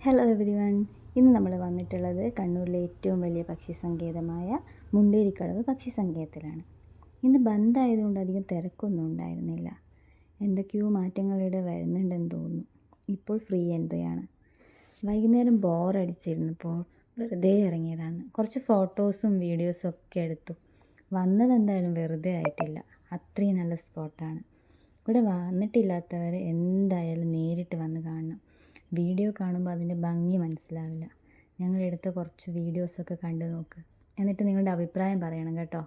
Hello everyone. ഇന്ന് നമ്മൾ വന്നിട്ടുള്ളത് കണ്ണൂരിലെ ഏറ്റവും വലിയ പക്ഷി സങ്കേതമായ മുണ്ടേരിക്കടവ് പക്ഷി സങ്കേതത്തിലാണ്. ഇന്ന് ബന്ദായതുകൊണ്ട് അധികം തിരക്കൊന്നും ഉണ്ടായിരുന്നില്ല. എന്തൊക്കെയോ മാറ്റങ്ങളിവിടെ വരുന്നുണ്ടെന്ന് തോന്നുന്നു. ഇപ്പോൾ ഫ്രീ എൻട്രിയാണ്. വൈകുന്നേരം ബോറടിച്ചിരുന്നപ്പോൾ വെറുതെ ഇറങ്ങിയതാണ്. കുറച്ച് ഫോട്ടോസും വീഡിയോസും ഒക്കെ എടുത്തു. വന്നതെന്തായാലും വെറുതെ ആയിട്ടില്ല. അത്രയും നല്ല സ്പോട്ടാണ്. ഇവിടെ വന്നിട്ടില്ലാത്തവർ എന്തായാലും നേരിട്ട് വന്ന് കാണണം. വീഡിയോ കാണുമ്പോൾ അതിൻ്റെ ഭംഗി മനസ്സിലാവില്ല. ഞങ്ങളെടുത്ത കുറച്ച് വീഡിയോസൊക്കെ കണ്ടു നോക്ക്. എന്നിട്ട് നിങ്ങളുടെ അഭിപ്രായം പറയണം കേട്ടോ.